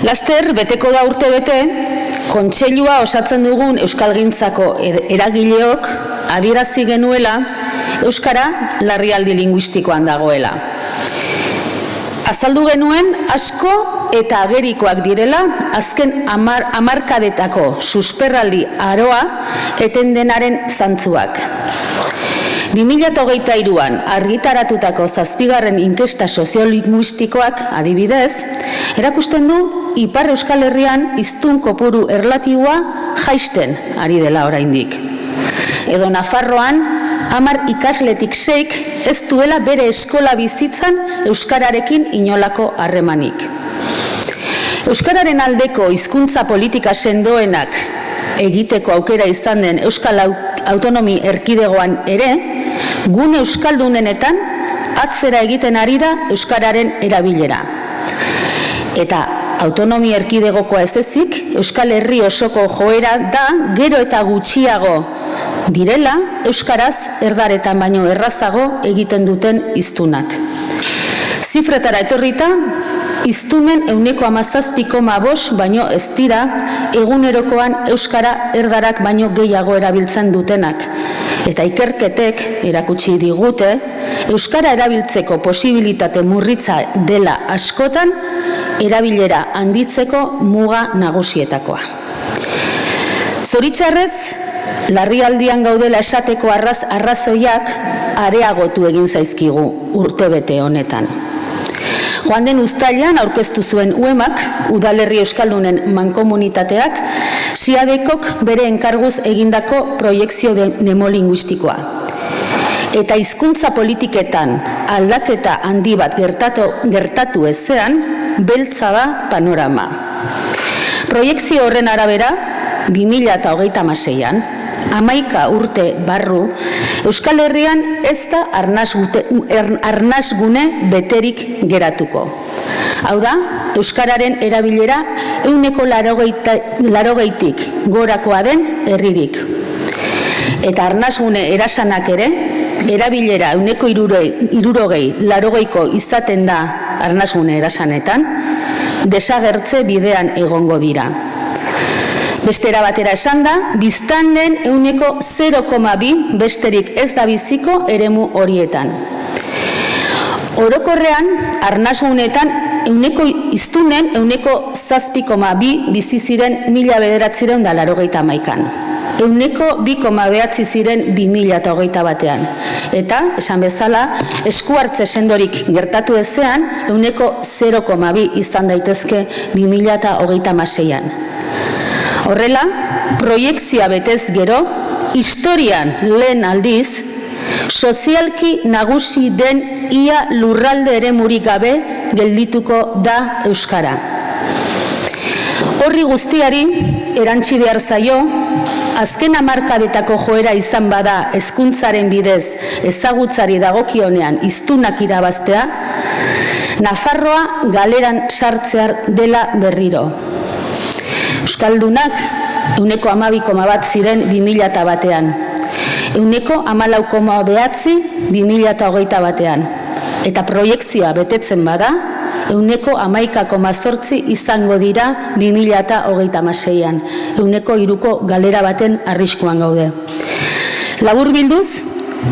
Laster, beteko da urte bete, kontseilua osatzen dugun euskalgintzako eragileok adierazi genuela euskara larrialdi linguistikoan dagoela. Azaldu genuen asko eta agerikoak direla azken hamarkadetako susperraldi aroa eten denaren zantzuak. 2023an argitaratutako 7. inkesta soziolinguistikoak adibidez, erakusten du Ipar Euskal Herrian hiztun kopuru erlatiboa jaisten ari dela oraindik. Edo Nafarroan 10 ikasletik 6 ez duela bere eskola bizitzan euskararekin inolako harremanik. Euskararen aldeko hizkuntza politika sendoenak egiteko aukera izan den Euskal Autonomi Erkidegoan ere, gune euskaldunenetan atzera egiten ari da euskararen erabilera. Eta autonomi erkidegokoa ez ezik, Euskal Herri osoko joera da gero eta gutxiago direla euskaraz erdaretan baino errazago egiten duten hiztunak. Zifretara etorrita, hiztunen 17,5 baino ez dira egunerokoan euskara erdarak baino gehiago erabiltzen dutenak. Eta ikerketek erakutsi digute, euskara erabiltzeko posibilitate murritza dela askotan, erabilera handitzeko muga nagusietakoa. Zoritxarrez, larrialdian gaudela esateko arrazoiak areagotu egin zaizkigu urtebete honetan. Joan den uztailean aurkeztu zuen UEMak, Udalerri Euskaldunen mankomunitateak, SIADEKok bere enkarguz egindako proiekzio demolinguistikoa. Eta hizkuntza politiketan aldaketa handi bat gertatu ezean, beltza da panorama. Proiekzio horren arabera, 2026an, 11 urte barru, Euskal Herrian ez da arnasgune beterik geratuko. Hau da, euskararen erabilera 80%tik gorakoa den herririk. Eta arnasgune erasanak ere, erabilera 60-80ko izaten da arnasgune erasanetan, desagertze bidean egongo dira. Bestera batera esan da, biztanleen 0,2 besterik ez da biziko eremu horietan. Orokorrean, arnasguneetan hiztunen 7,2 bizi ziren 1981an. 2,9 ziren 2021an. Eta, esan bezala, esku hartze sendorik gertatu ezean, 0,2 izan daitezke 2026an. Horrela, proiekzioa betez gero, historian lehen aldiz, sozialki nagusi den ia lurralde eremurik gabe geldituko da euskara. Horri guztiari erantsi behar zaio, azken hamarkadetako joera izan bada hezkuntzaren bidez ezagutzari dagokionean hiztunak irabaztea, Nafarroa galeran sartzear dela berriro. Euskaldunak 12,1 ziren 2001an, 14,9 2021an, eta proiekzioa betetzen bada, 11,8 izango dira 2026an, 3ko galera baten arriskuan gaude. Laburbilduz,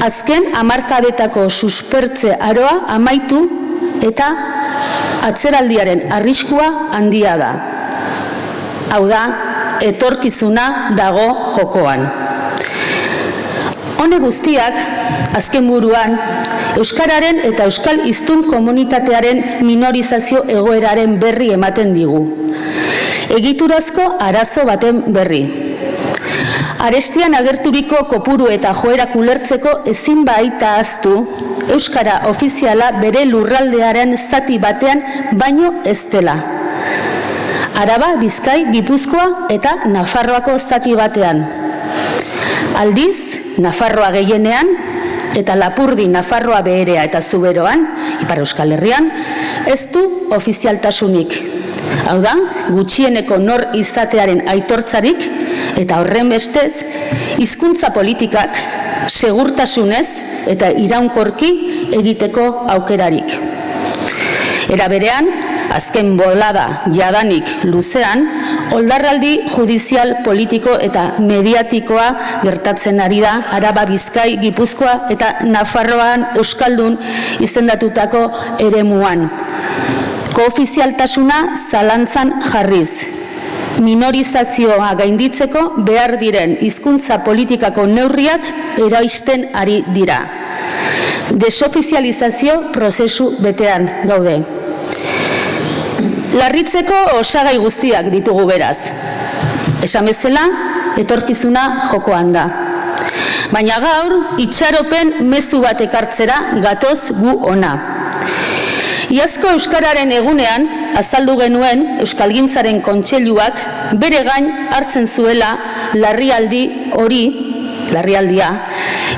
azken hamarkadetako suspertze aroa amaitu eta atzeraldiaren arriskua handia da. Hau da, etorkizuna dago jokoan. Hone guztiak, azken buruan, euskararen eta euskal hiztun komunitatearen minorizazio egoeraren berri ematen digu. Egiturazko arazo baten berri. Arestian agerturiko kopuru eta joerak ulertzeko ezin baita ahaztu, euskara ofiziala bere lurraldearen zati batean baino ez dela. Araba, Bizkai, Gipuzkoa eta Nafarroako zati batean. Aldiz, Nafarroa gehienean, eta Lapurdi, Nafarroa beherea eta Zuberoan, Ipar Euskal Herrian, ez du ofizialtasunik. Hau da, gutxieneko nor izatearen aitortzarik, eta horren bestez, hizkuntza politikak segurtasunez eta iraunkorki egiteko aukerarik. Era berean, azken bolada jadanik luzean, oldarraldi judizial, politiko eta mediatikoa gertatzen ari da Araba, Bizkai, Gipuzkoa eta Nafarroan euskaldun izendatutako eremuan. Koofizialtasuna zalantzan jarriz. Minorizazioa gainditzeko behar diren hizkuntza politikako neurriak eraisten ari dira. Desofizializazio prozesu betean gaude. Larritzeko osagai guztiak ditugu beraz. Esan bezala, etorkizuna jokoan da. Baina gaur, itxaropen mezu bat ekartzera gatoz gu ona. Iazko Euskararen egunean, azaldu genuen Euskalgintzaren Kontseiluak bere gain hartzen zuela larrialdia,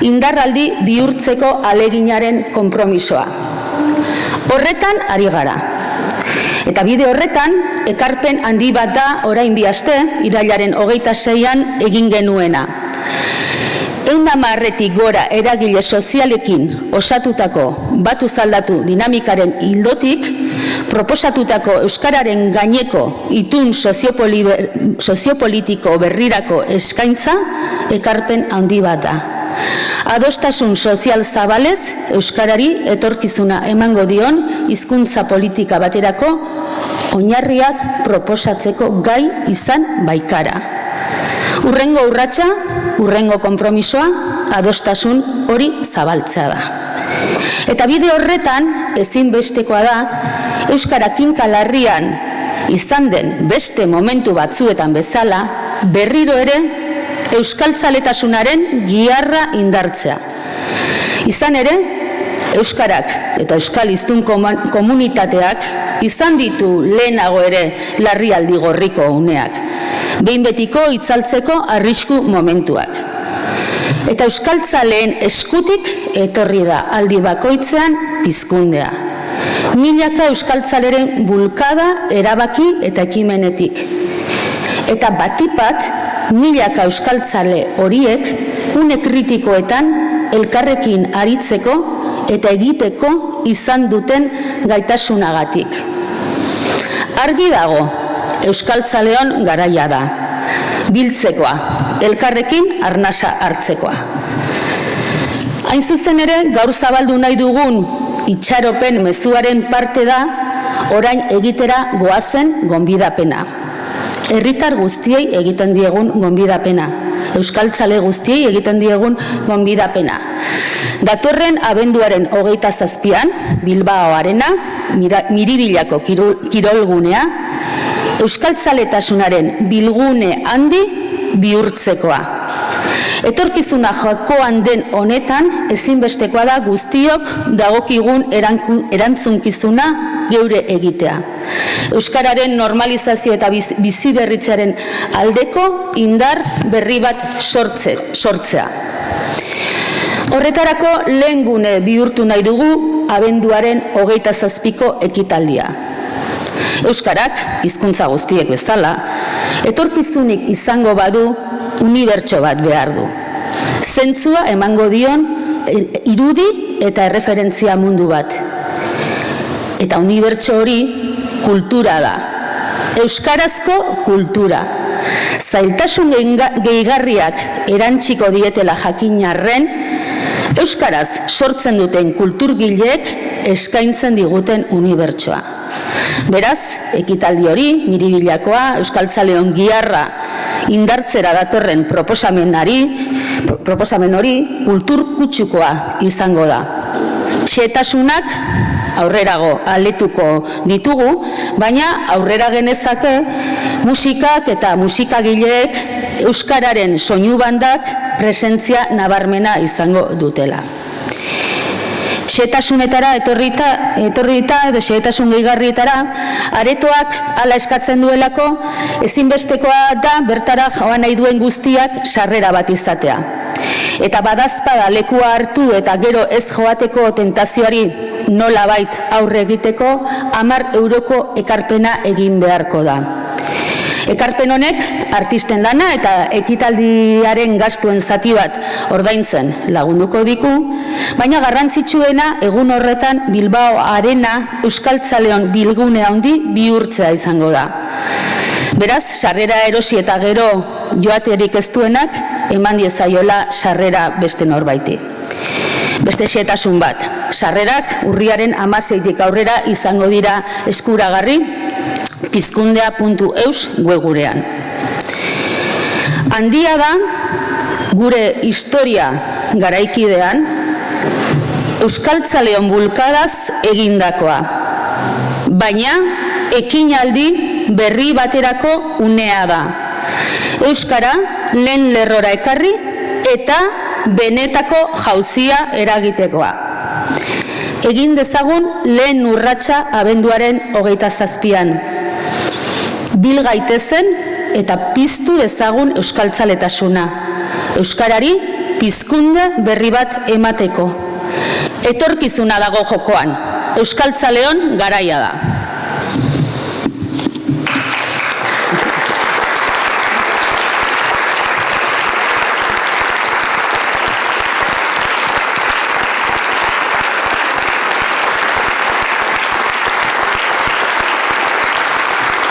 indarraldi bihurtzeko aleginaren konpromisoa. Horretan ari gara. Eta bide horretan, ekarpen handi bat da orain bi aste, irailaren 26an egin genuena. 110 gora eragile sozialekin osatutako batu zaldatu dinamikaren ildotik, proposatutako Euskararen gaineko itun soziopolitiko berrirako eskaintza ekarpen handi bat da. Adostasun sozial zabalez, Euskarari etorkizuna emango dion hizkuntza politika baterako oinarriak proposatzeko gai izan baikara. Hurrengo urratsa, hurrengo konpromisoa, adostasun hori zabaltzea da. Eta bide horretan, ezinbestekoa da, Euskara kinka larrian izan den beste momentu batzuetan bezala, berriro ere euskaltzaletasunaren giharra indartzea. Izan ere, Euskarak eta Euskal hiztun komunitateak izan ditu lehenago ere larrialdi gorriko uneak. Behin betiko itzaltzeko arrisku momentuak. Eta euskaltzaleen eskutik etorri da aldi bakoitzean pizkundea. Milaka euskaltzaleren bulkada erabaki eta ekimenetik. Eta batipat, milaka euskaltzale horiek une kritikoetan elkarrekin aritzeko eta egiteko izan duten gaitasunagatik. Argi dago, euskaltzaleon garaia da, biltzekoa, elkarrekin arnasa hartzekoa. Hain zuzen ere, gaur zabaldu nahi dugun itxaropen mezuaren parte da, orain egitera goazen gonbidapena. Herritar guztiei egiten diegun gonbidapena, euskaltzale guztiei egiten diegun gonbidapena. Datorren abenduaren 27an, Bilbao Arena, Miribillako kirolgunea, euskaltzaletasunaren bilgune handi bihurtzekoa. Etorkizuna jokoan den honetan, ezinbestekoa da guztiok dagokigun erantzunkizuna geure egitea. Euskararen normalizazio eta biziberritzearen aldeko indar berri bat sortzea. Horretarako lehen gune bihurtu nahi dugu abenduaren 27ko ekitaldia. Euskarak, hizkuntza guztiek bezala, etorkizunik izango badu unibertso bat behar du. Zentzua emango dion irudi eta erreferentzia mundu bat. Eta unibertso hori kultura da. Euskarazko kultura. Zailtasun gehigarriak erantsiko dietela jakinarren, euskaraz sortzen duten kulturgileek eskaintzen diguten unibertsoa. Beraz, ekitaldi hori, Miribillakoa, euskaltzaleon giharra indartzera datorren proposamen hori kultur kutsukoa izango da. Xehetasunak aurrerago aletuko ditugu, baina aurrera genezake musikak eta musikagileek euskararen soinu bandak presentzia nabarmena izango dutela. Xehetasunetara etorrita edo xehetasun gehigarrietara, aretoak hala eskatzen duelako, ezinbestekoa da bertara joan nahi duen guztiak sarrera bat izatea. Eta badazpada lekua hartu eta gero ez joateko tentazioari nolabait aurre egiteko 10 euroko ekarpena egin beharko da. Ekarpen honek artisten lana eta ekitaldiaren gastuen zati bat ordaintzen lagunduko diku, baina garrantzitsuena egun horretan Bilbao Arena euskaltzaleon bilgune handi bihurtzea izango da. Beraz, sarrera erosi eta gero joaterik ez duenak, eman diezaiola sarrera beste norbaiti. Beste xehetasun bat, sarrerak urriaren 16tik aurrera izango dira eskuragarri pizkundea.eus webgunean. Handia da, gure historia garaikidean, euskaltzaleon bulkadaz egindakoa, baina ekinaldi berri baterako unea da. Euskara lehen lerrora ekarri eta benetako jauzia eragitekoa. Egin dezagun lehen urratsa abenduaren 27an. Bil gaitezen eta piztu dezagun euskaltzaletasuna. Euskarari pizkunde berri bat emateko. Etorkizuna dago jokoan. Euskaltzaleon garaia da.